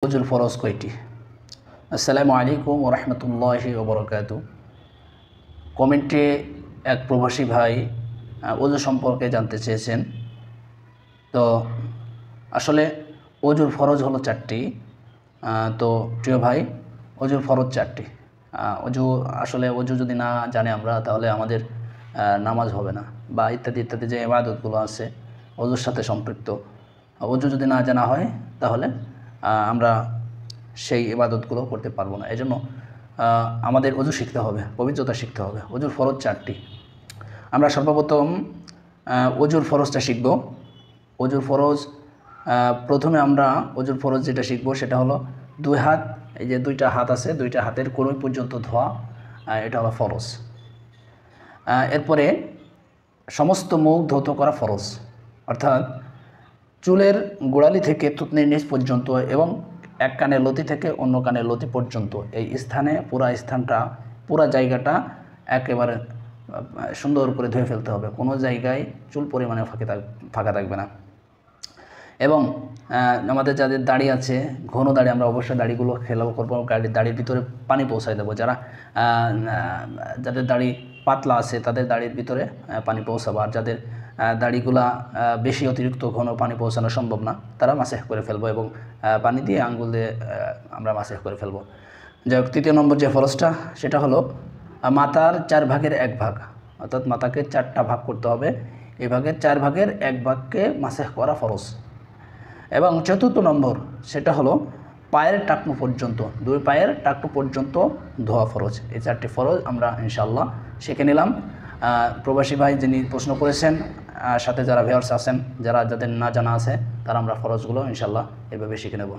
ওজুর ফরজ কয়টি? আসসালামু আলাইকুম ওয়া রাহমাতুল্লাহি ওয়া বারাকাতুহু। কমেন্টে এক প্রবাসী ভাই ওজু সম্পর্কে জানতে চেয়েছেন। তো আসলে ওজুর ফরজ হলো 4টি। তো প্রিয় ভাই, ওজুর ফরজ 4টি। ওজু যদি না জানি আমরা, তাহলে আমাদের নামাজ হবে না, বা ইত্যাদি ইত্যাদি যে ইবাদতগুলো আছে ওজুর সাথে সম্পৃক্ত, ওজু যদি না জানা হয় তাহলে আমরা সেই ইবাদতগুলো করতে পারবো না। এজন্য আমাদের ওজু শিখতে হবে, পবিত্রতা শিখতে হবে। ওজুর ফরজ 4টি। আমরা সর্বপ্রথম ওজুর ফরজটা শিখব। ওজুর ফরজ প্রথমে আমরা ওজুর ফরজ যেটা শিখব সেটা হলো 2 হাত, এই যে 2টা হাত আছে, 2টা হাতের কোণই পর্যন্ত ধোয়া, এটা হলো ফরজ। এরপরে সমস্ত মুখ ধৌত করা ফরজ, অর্থাৎ চুলের গোড়ালি থেকে থুতনির নিচ পর্যন্ত এবং এক কানের লতি থেকে অন্য কানের লতি পর্যন্ত এই স্থানে পুরা জায়গাটা একেবারে সুন্দর করে ধুয়ে ফেলতে হবে। কোনো জায়গায় চুল পরিমাণে ফাঁকা থাকবে না। এবং আমাদের যাদের দাড়ি আছে, ঘন দাড়ি, আমরা অবশ্যই দাড়িগুলো খেলাও করবো, দাড়ির ভিতরে পানি পৌঁছায় দেবো। যাদের দাড়ি পাতলা আছে তাদের দাড়ির ভিতরে পানি পৌঁছাবো, আর যাদের দাড়িগুলা বেশি অতিরিক্ত ঘন পানি পৌঁছানো সম্ভব না, তারা মাসেহ করে ফেলবো এবং পানি দিয়ে আঙ্গুল দিয়ে আমরা মাসেহ করে ফেলবো। যাই হোক, 3 নম্বর যে ফরজটা সেটা হলো মাথার 4 ভাগের 1 ভাগ, অর্থাৎ মাথাকে 4টা ভাগ করতে হবে। এই ভাগের 4 ভাগের 1 ভাগকে মাসেহ করা ফরজ। এবং 4র্থ নম্বর সেটা হলো পায়ের টাকনু পর্যন্ত, 2 পায়ের টাকনু পর্যন্ত ধোয়া ফরজ। এই 4টি ফরজ আমরা ইনশাআল্লাহ শিখে নিলাম। প্রবাসী ভাই যিনি প্রশ্ন করেছেন, সাথে যারা ভিউয়ার্স আছেন, যাদের না জানা আছে, তারা আমরা ফরজগুলো ইনশাআল্লাহ এভাবে শিখে নেব।